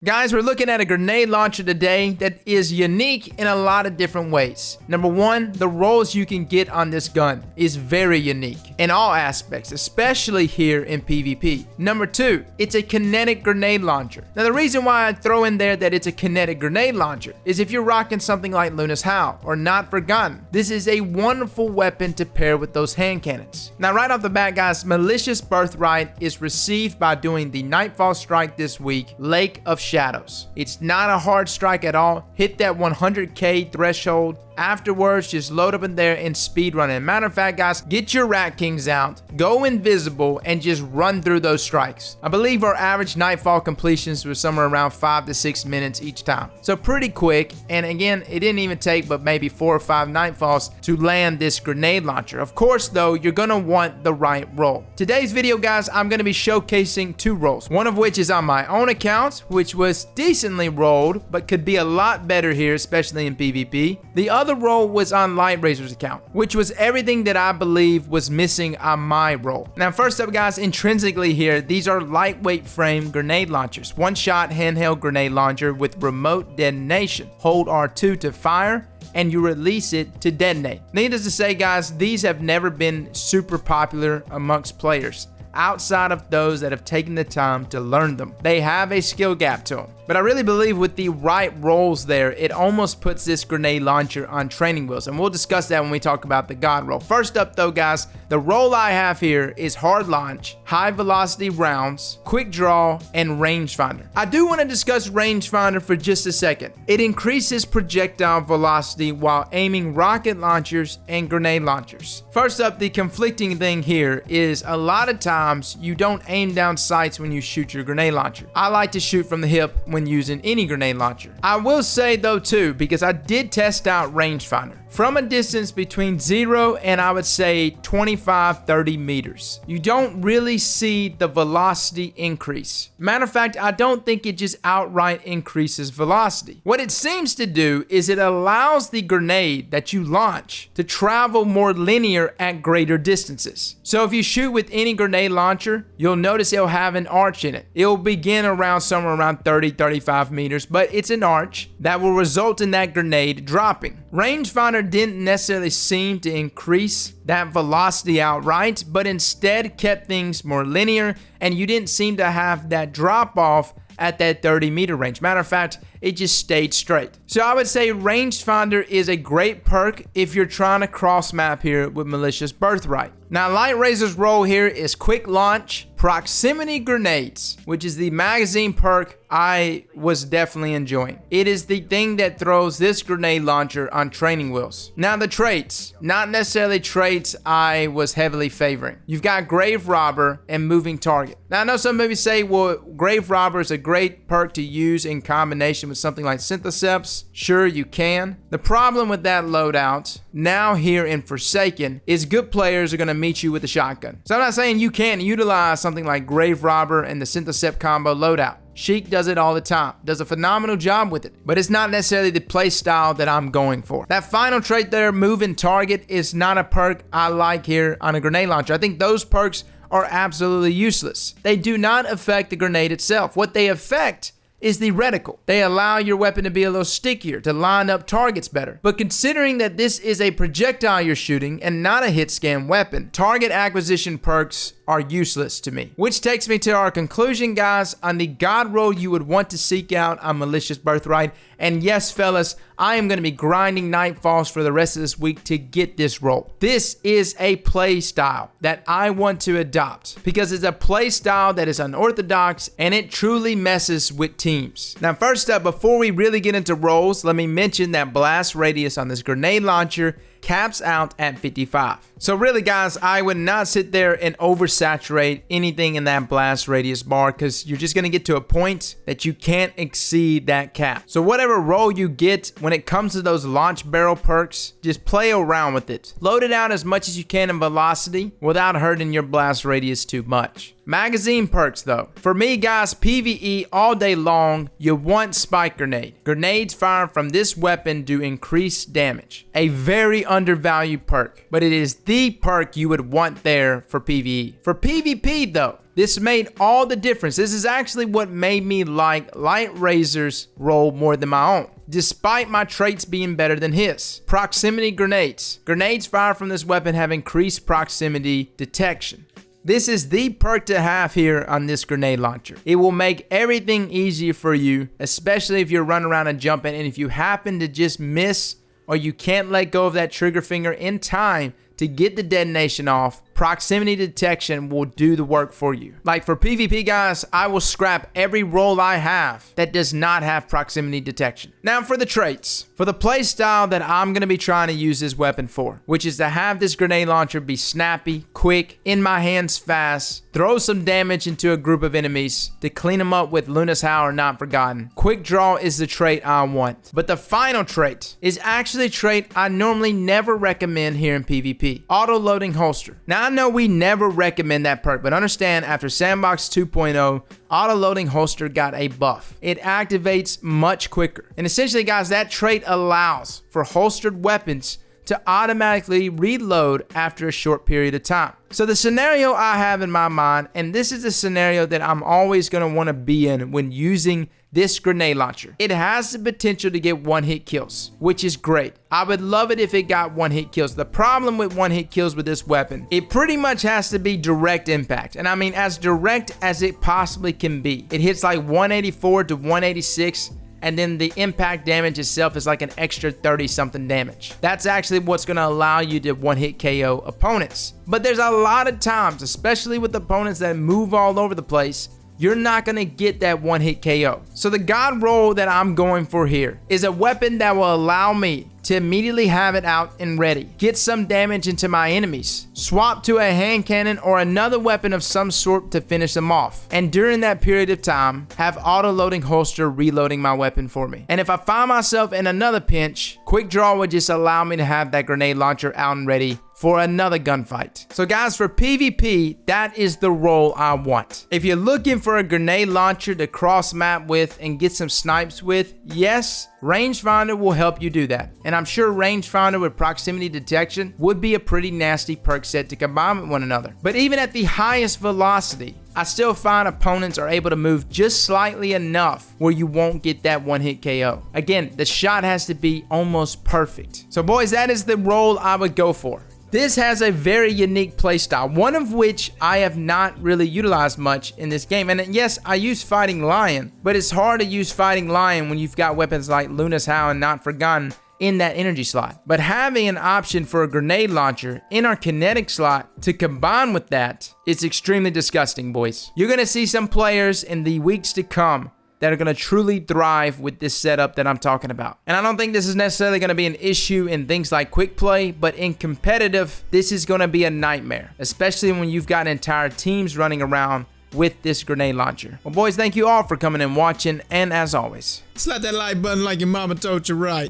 Guys, we're looking at a grenade launcher today that is unique in a lot of different ways. Number one, the rolls you can get on this gun is very unique in all aspects, especially here in PvP. Number two, it's a kinetic grenade launcher. Now, the reason why I throw in there that it's a kinetic grenade launcher is if you're rocking something like Luna's Howl or Not Forgotten, this is a wonderful weapon to pair with those hand cannons. Now, right off the bat, guys, Militia's Birthright is received by doing the Nightfall strike this week, Lake of Shadows. It's not a hard strike at all. Hit that 100k threshold. Afterwards, just load up in there and speed run it. Matter of fact, guys, get your Rat Kings out, go invisible, and just run through those strikes. I believe our average Nightfall completions were somewhere around 5 to 6 minutes each time. So pretty quick, and again, it didn't even take but maybe 4 or 5 Nightfalls to land this grenade launcher. Of course, though, you're gonna want the right roll. Today's video, guys, I'm gonna be showcasing 2 rolls, one of which is on my own account, which was decently rolled, but could be a lot better here, especially in PvP. The other roll was on Light Razor's account, which was everything that I believe was missing on my roll. Now, first up, guys, intrinsically here, these are lightweight frame grenade launchers. One-shot handheld grenade launcher with remote detonation. Hold R2 to fire, and you release it to detonate. Needless to say, guys, these have never been super popular amongst players outside of those that have taken the time to learn them. They have a skill gap to them. But I really believe with the right rolls there, it almost puts this grenade launcher on training wheels. And we'll discuss that when we talk about the God roll. First up though, guys, the roll I have here is hard launch, high velocity rounds, quick draw, and rangefinder. I do want to discuss rangefinder for just a second. It increases projectile velocity while aiming rocket launchers and grenade launchers. First up, the conflicting thing here is a lot of times you don't aim down sights when you shoot your grenade launcher. I like to shoot from the hip when using any grenade launcher. I will say though too, because I did test out rangefinder from a distance between 0 and I would say 25-30 meters. You don't really see the velocity increase. Matter of fact, I don't think it just outright increases velocity. What it seems to do is it allows the grenade that you launch to travel more linear at greater distances. So if you shoot with any grenade launcher, you'll notice it'll have an arch in it. It'll begin around somewhere around 30-35 meters, but it's an arch that will result in that grenade dropping. Rangefinder didn't necessarily seem to increase that velocity outright, but instead kept things more linear, and you didn't seem to have that drop off at that 30-meter range. Matter of fact, it just stayed straight. So I would say rangefinder is a great perk if you're trying to cross map here with Militia's Birthright. Now, Light Razor's role here is quick launch, proximity grenades, which is the magazine perk I was definitely enjoying. It is the thing that throws this grenade launcher on training wheels. Now, the traits, not necessarily traits I was heavily favoring. You've got Grave Robber and Moving Target. Now, I know some maybe say, well, Grave Robber is a great perk to use in combination with something like Syntheseps. Sure, you can. The problem with that loadout now here in Forsaken is good players are going to meet you with a shotgun. So I'm not saying you can't utilize something like Grave Robber and the Synthesep combo loadout. Sheik does it all the time, does a phenomenal job with it, but it's not necessarily the play style that I'm going for. That final trait there, Moving Target, is not a perk I like here on a grenade launcher. I think those perks are absolutely useless. They do not affect the grenade itself. What they affect is the reticle. They allow your weapon to be a little stickier, to line up targets better. But considering that this is a projectile you're shooting and not a hit scan weapon, target acquisition perks are useless to me. Which takes me to our conclusion, guys, on the God roll you would want to seek out on Militia's Birthright. And yes, fellas, I am going to be grinding Nightfalls for the rest of this week to get this roll. This is a play style that I want to adopt because it's a play style that is unorthodox and it truly messes with teams. Now, first up, before we really get into rolls, let me mention that blast radius on this grenade launcher caps out at 55. So really, guys, I would not sit there and oversaturate anything in that blast radius bar because you're just going to get to a point that you can't exceed that cap. So whatever roll you get when it comes to those launch barrel perks, just play around with it. Load it out as much as you can in velocity without hurting your blast radius too much. Magazine perks though. For me, guys, PvE all day long, you want Spike Grenade. Grenades fired from this weapon do increased damage. A very undervalued perk, but it is the perk you would want there for PvE. For PvP though, This made all the difference. This is actually what made me like Light Razor's role more than my own, despite my traits being better than his. Proximity grenades. Grenades fired from this weapon have increased proximity detection. This is the perk to have here on this grenade launcher. It will make everything easier for you, especially if you're running around and jumping, and if you happen to just miss or you can't let go of that trigger finger in time to get the detonation off, proximity detection will do the work for you. Like for PvP guys, I will scrap every role I have that does not have proximity detection. Now for the traits. For the playstyle that I'm going to be trying to use this weapon for, which is to have this grenade launcher be snappy, quick, in my hands fast, throw some damage into a group of enemies, to clean them up with Luna's Howl or Not Forgotten. Quick draw is the trait I want. But the final trait is actually a trait I normally never recommend here in PvP. Auto-loading holster. Now I know we never recommend that perk, but understand after Sandbox 2.0, auto-loading holster got a buff. It activates much quicker. And essentially guys, that trait allows for holstered weapons to automatically reload after a short period of time. So the scenario I have in my mind, and this is the scenario that I'm always going to want to be in when using this grenade launcher. It has the potential to get one-hit kills, which is great. I would love it if it got one-hit kills. The problem with one-hit kills with this weapon, it pretty much has to be direct impact. And I mean as direct as it possibly can be. It hits like 184 to 186. And then the impact damage itself is like an extra 30 something damage. That's actually what's going to allow you to one-hit KO opponents. But there's a lot of times, especially with opponents that move all over the place, you're not going to get that one-hit KO. So the god roll that I'm going for here is a weapon that will allow me to immediately have it out and ready, get some damage into my enemies, swap to a hand cannon or another weapon of some sort to finish them off, and during that period of time have auto-loading holster reloading my weapon for me. And if I find myself in another pinch, quick draw would just allow me to have that grenade launcher out and ready for another gunfight. So guys, for PvP, that is the role I want. If you're looking for a grenade launcher to cross map with and get some snipes with, yes, rangefinder will help you do that. And I'm sure rangefinder with proximity detection would be a pretty nasty perk set to combine with one another. But even at the highest velocity, I still find opponents are able to move just slightly enough where you won't get that one-hit KO. Again, the shot has to be almost perfect. So boys, that is the role I would go for. This has a very unique playstyle, one of which I have not really utilized much in this game. And yes, I use Fighting Lion, but it's hard to use Fighting Lion when you've got weapons like Luna's Howl and Not Forgotten in that energy slot. But having an option for a grenade launcher in our kinetic slot to combine with that, it's extremely disgusting, boys. You're going to see some players in the weeks to come that are going to truly thrive with this setup that I'm talking about. And I don't think this is necessarily going to be an issue in things like quick play, but in competitive, this is going to be a nightmare, especially when you've got entire teams running around with this grenade launcher. Well, boys, thank you all for coming and watching, and as always, slap that like button like your mama told you right.